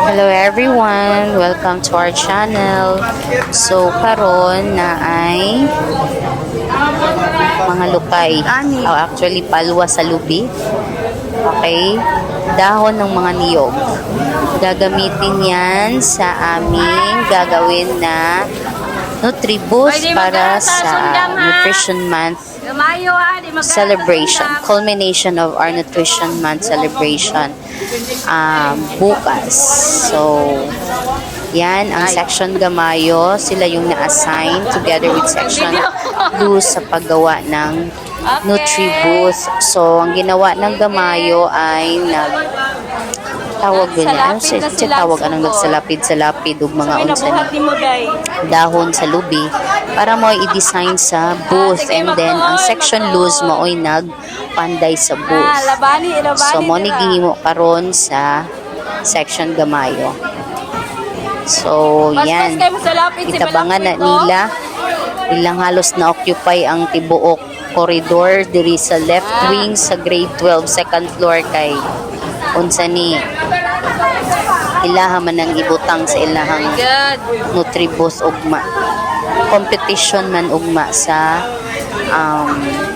Hello everyone, welcome to our channel. So karon na ay mga lukay, actually palwa sa lubi. Okay, dahon ng mga niyog. Gagamitin yan sa aming gagawin na Nutriboost para sa Nutrition Month celebration, culmination of our Nutrition Month celebration bukas. So, yan ang Section Gamayo. Sila yung na-assign together with Section Luz sa paggawa ng Nutriboost. So, ang ginawa ng Gamayo ay tawag nila, tawag anong nagsalapid-salapid ug mga unsa ni dahon sa lubi para mo i-design sa booth, and then ang Section Luz mo ay nagpanday sa booth. So mo ni gihimo karon sa Section Gamayo. So yan, itabangan na nila ilang halos na occupy ang tibuok corridor diri sa left wing sa grade 12 second floor kay unsa ni ilaha man ang ibutang sa ilahang Nutriboost ugma competition man ugma sa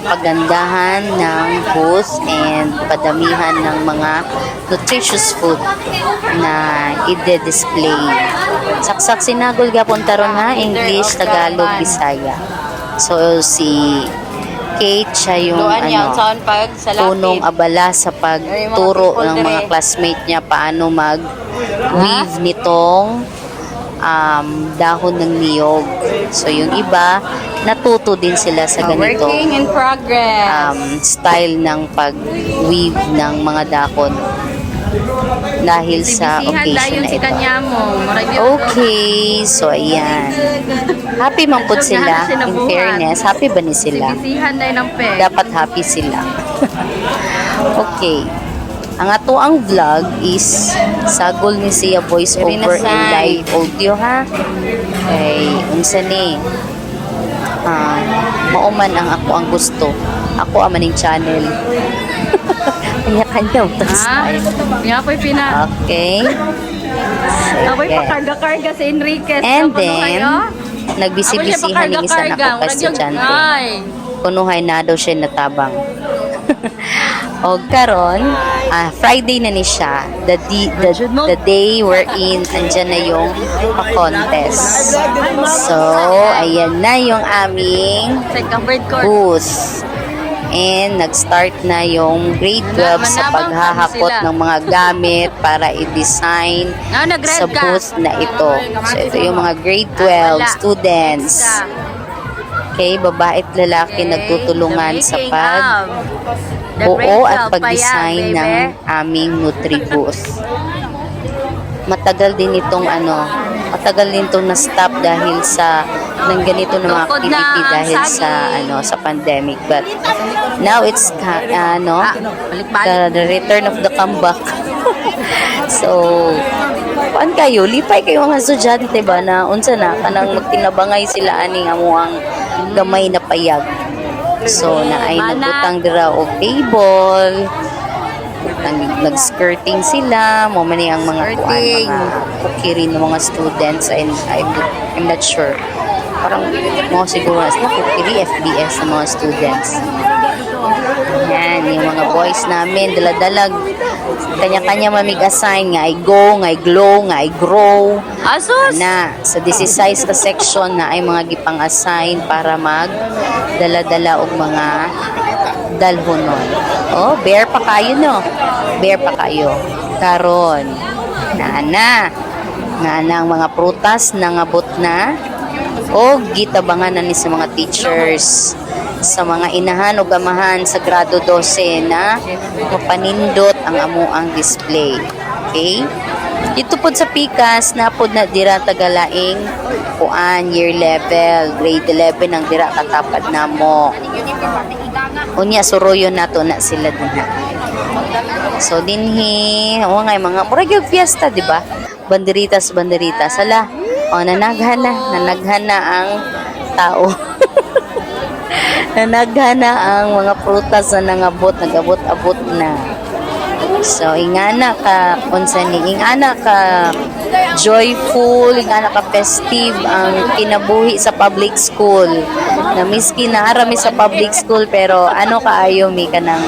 pagandahan ng booth and padamihan ng mga nutritious food na ide-display. Saksak sinagol gapon taron ha, English, Tagalog, Bisaya. So si Kate, siya yung punong abala sa pagturo ng mga classmate niya paano mag-weave nitong dahon ng niyog. So yung iba, natuto din sila sa ganito style ng pag-weave ng mga dahon dahil sa occasion na ito. Okay, so ayan. Happy man po sila. In fairness, happy ba ni sila? Dapat happy sila. Okay. Ang ato ang vlog is sagol ni siya voice over and live audio ha. Okay, unsa ni? Mauman ang ako ang gusto. Ako ang maning channel. Kanya-kanya style. Okay. Pakarga-karga si Enriquez. And then, nagbisi-bisihan ng isa na ko kastudyante. Kunuhay na daw siya natabang. O karon, Friday na ni siya. The day wherein andyan na yung pa-contest. So, ayan na yung aming booth. And nag-start na yung grade 12 sa paghahakot ng mga gamit para i-design sa booth na ito. So ito yung mga grade 12 students. Okay, babae at lalaki nagtutulungan sa pagbuo at pag-design ng aming Nutriboost. Matagal din itong na-stop dahil sa ng ganito na mga activity dahil sa pandemic, but now it's the return of the comeback. So kuan kayo, lipay kayo mga estudyante ba na unsa na kanang magtinabangay sila ani amuang gamay na payag. So na ay nagbutang dira og table, nag-skirting sila, mo man ang mga kukiri ng mga students, and I'm not sure. Parang mo siguro na kukiri FBS ng mga students. Yan, yung mga boys namin, daladalag, kanya-kanya mamig-assign nga, I go, nga, I glow, nga, I grow. Na, sa 16 ka section na ay mga gipang-assign para mag-dala-dala og mga dalhonon. Oh, bear pa kayo, no? Bear pa kayo. Karon, na ang mga prutas nangabot na o gitabangan na ni sa mga teachers, sa mga inahan o gamahan sa grado 12 na mapanindot ang amuang display. Okay? Ito po sa Pikas, napod na dira tagalaing kuan year level, grade 11 ang dira katapad na mo. Unya suroyo nato na sila din. So dinhi, nga mga murag yung fiesta, di ba? Banderitas ala. O nanaghan na ang tao. Nanaghan na ang mga prutas na nagabot-abot na. So, ingana ka, unsa ni, ingana ka joyful, ingana ka festive ang kinabuhi sa public school. Na miski naarami sa public school, pero ano kaayo mi kanang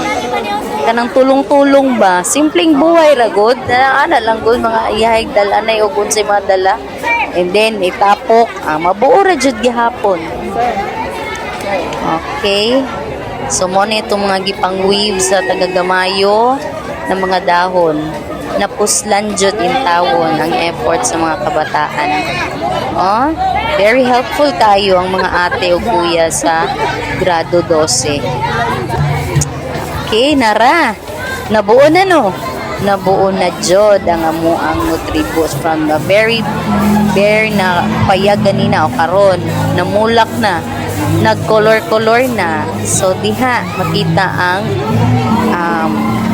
tulong-tulong ba? Simpleng buhay ra gud. Ana lang gud mga iyahig dalanay og unsay mga dala. And then itapok, mabuo ra jud gihapon. Okay. So mo na itong mga gipang weave sa tagagamayo ng mga dahon. Napuslan jud in tawon ang effort sa mga kabataan. Oh, very helpful tayo ang mga ate o kuya sa grado 12. Okay, nara. Nabuo na no. Nabuo na jud ang amo ang nutribus from the very bare na payag ganina o karon. Namulak na. Nag-color-color na. So diha makita ang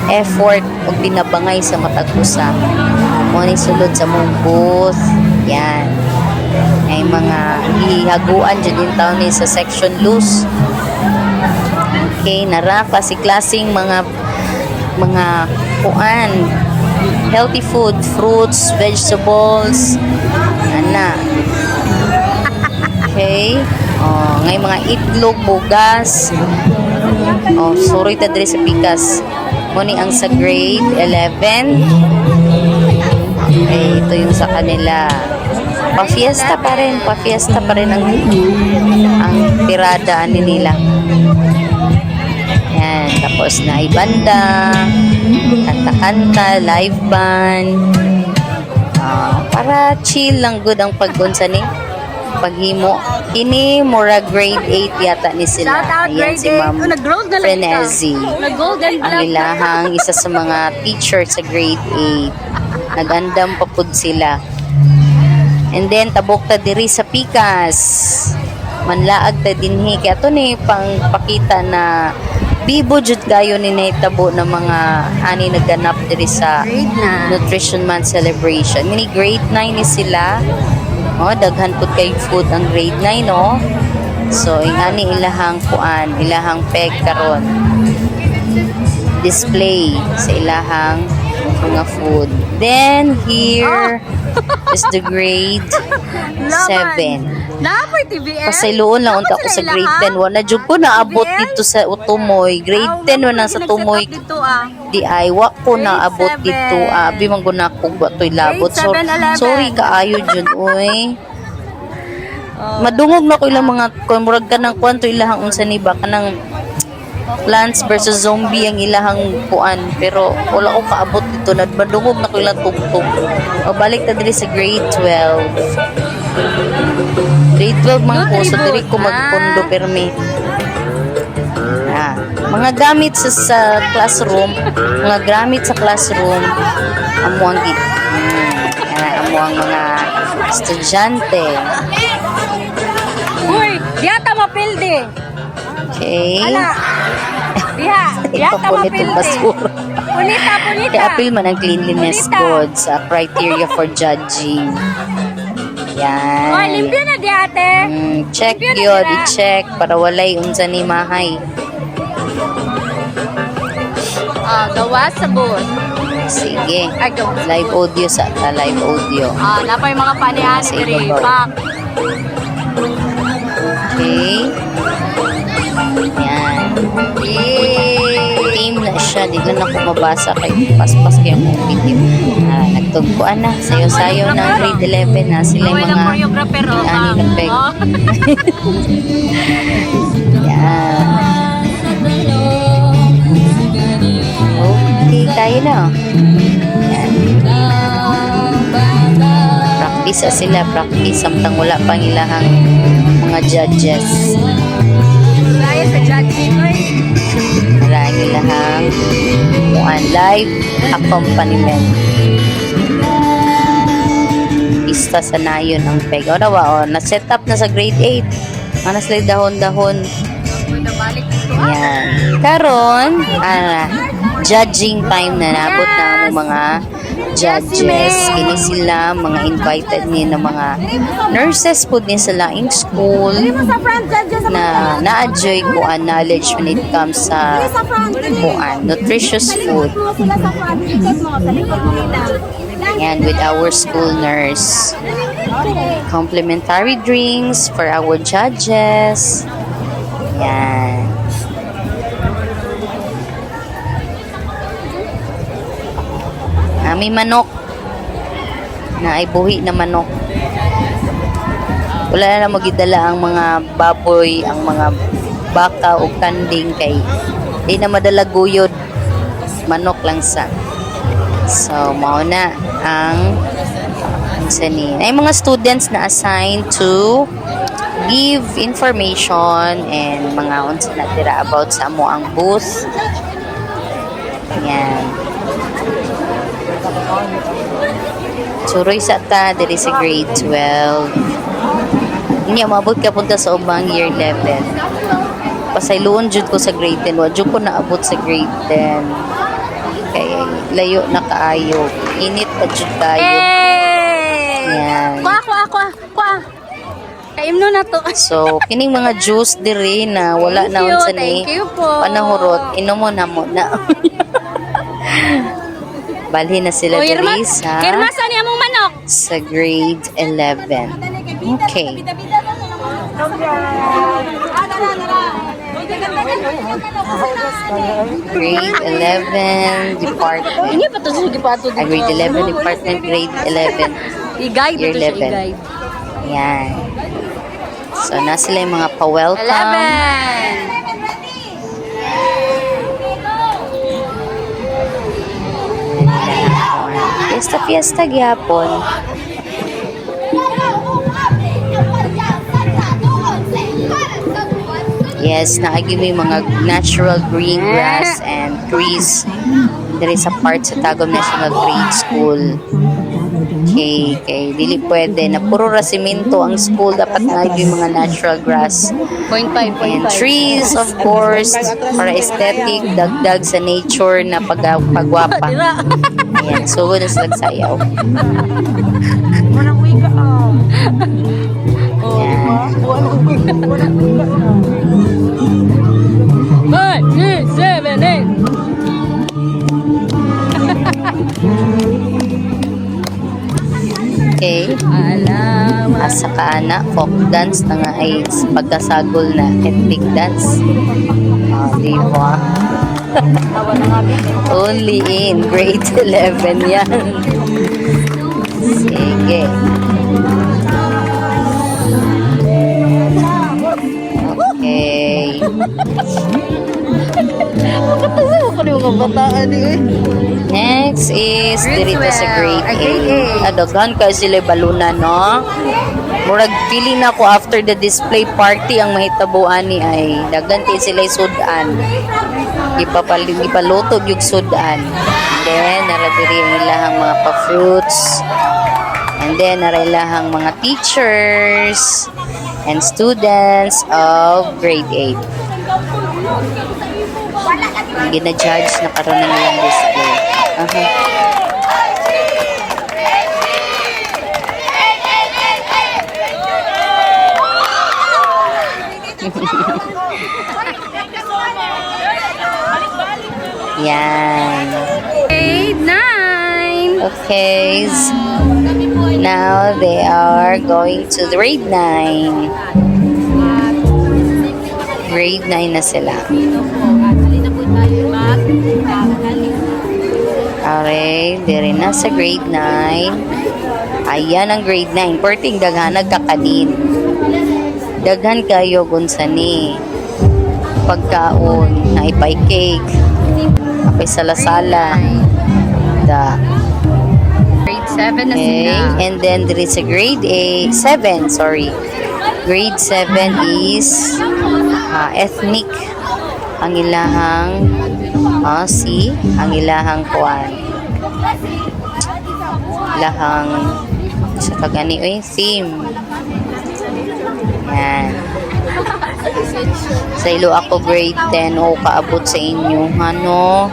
effort o binabangay sa matag usa. Mo ni sulod sa mong booth. Yan. Ay mga ihaguan dyan din taon ni sa section loose. Okay, nara klase-klaseng mga kuan, healthy food, fruits, vegetables, ana. Okay. Oh, ngay mga itlog, bugas. Oh, sorry ta diri sa pikas. Muni ang sa grade 11. Okay, ito yung sa kanila. Pa-fiesta pa rin ang tirada ani nila. Yan, tapos na ibanda, kanta-kanta, live band. Para chill lang good ang pagunsa ni paghimo. Ini mura grade 8 yata ni sila. Ayan si Ma'am Frenezi. Ang ilahang isa sa mga teacher sa grade 8. Nagandam pa pud sila. And then tabok ta diri sa pikas. Manlaag ta dinhi kay ato ni pang pakita na bibo jud kayo ni nahitabo ng mga ani naganap diri sa Nutrition Month celebration. Mini grade 9 ni sila. Oh, daghan pud kay food ang grade 9 no. So ingani ilahang kuan, ilahang peg karon. Display sa ilahang mga food. Then here is the grade 7. Napoy TVL. Pasayloon lang unta ko sa grade 10. Wala jud ko naabot dito sa Utumoy. Grade 10 wala sa Tumoy. Di ay wa ko naabot dito. Abi man ko nakugwa toy labot. So, sorry kaayo jud oy. Madungog na ko ilang mga murag ka ng kwanto ilahang unsa ni ba kanang Plants versus Zombie ang ilahang kuan, pero wala ko kaabot dito. Nadmadungog na ko ilang tugtog. O balik ta diri sa grade 12. Grade 12 man ko, so diri ko magpundo permi. Mga gamit sa classroom, amo ang amo ang mga estudyante. Uy, diyata mapildi. Okay. Diha, diyata mapildi. Punita. I-appeal man ang cleanliness code sa criteria for judging. Yan. Oh, limpyo na diyate. Check yun, i-check para walay unsa ni mahay. Gawa sa booth. Sige. Ay, gawa. Live audio sa live audio. Napay mga panihan Sa diri. ibabaw. Back. Okay. Yan. Team na siya. Di na ako mabasa kay paspas kayo mong video. Nagtugpuan na. Sayo-sayo ng grade 11 na. Sila yung mga ani ng peg. Yan. Okay, tayo na. Yan. Practice sila. Practice. Samtang wala pang ilahang mga judges. Kaya sa judging, Wala ang ilahang live accompaniment. Pista sa nayon ang peg. O nawa, na-set up na sa grade 8. Mga naslay dahon-dahon. Yan. Karon, judging time na nabot na ang mga judges. Kini sila mga invited ni na mga nurses po din sa laing school na na-enjoy ko ang knowledge when it comes sa kuan nutritious food. And with our school nurse. Complimentary drinks for our judges. Yan. May manok na ay buhi na manok. Wala na magidala ang mga baboy, ang mga baka o kanding kay di na madala guyod. Manok lang sa. So, mao na ang sanin. Ay mga students na assigned to give information and mga unsa na tira about sa amo ang booth. Ayan. Suroy sa ta, there is a grade 12. Hindi, maabot ka punta sa ubang year 11. Pasayloon jud ko sa grade 10. Wadyo ko naabot sa grade 10. Kaya layo na kaayo. Init pa jud tayo. Yan. Kwa. Kaimno na to. So, kining mga juice diri na wala na unsa ni Thank you po. panahurot, inom mo na muna. Bali na sila diri sa Kirmasan niya mong manok. sa grade 11. Okay. Grade 11 department. Hindi pa to sige pa to. Grade 11 department, grade 11. I-guide Year to siya 11. i-guide. Yan. So, na sila yung mga pa-welcome. 11. Fiesta gyapon. Yes, naagi may mga natural green grass and trees. There is a part sa Tagum National Grade School. Okay, dili pwede na puro rasimento ang school, dapat naagi mga natural grass 0.5. and trees, of course, para aesthetic, dagdag sa nature na pagwapa. Ayan, so na sa nagsayaw. Ayan. 5, 6, 7, 8. Okay. Alamat. Asa ka na, folk dance na nga ay pagkasagol na ethnic dance. Di ba? Only in grade 11 yan. Sige. Okay. Next is dito sa grade 8. Adagan kay sila baluna, no? Murag feeling na ko after the display party ang mahitabuan ni ay dagan kay sila sudan. Ipalutog yung sudan. Then naradiri ang ilahang mga pa-fruits. And then narilahang mga teachers and students of grade 8. Gina-judge na karoon na nilang display. Yan. Grade 9. Okay. Now they are going to grade 9. Grade 9 na sila. Okay, diri na sa grade 9. Ayan ang grade 9. Perting daghan nagkakanin. Daghan kayo gunsa ni pagkaon na ipay cake. Apay sala-sala. Da. Grade 7 na Okay, sila. and then there is a grade 7, sorry. Grade 7 is ethnic ang ilahang ang ilahang kuan. Ilahang sa kagani theme. Yan. Sa ilo ako grade 10 o kaabot sa inyo, ano?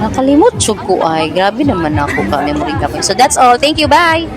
Nakalimot syug ko ay. Grabe naman ako ka memory ka. So that's all. Thank you. Bye.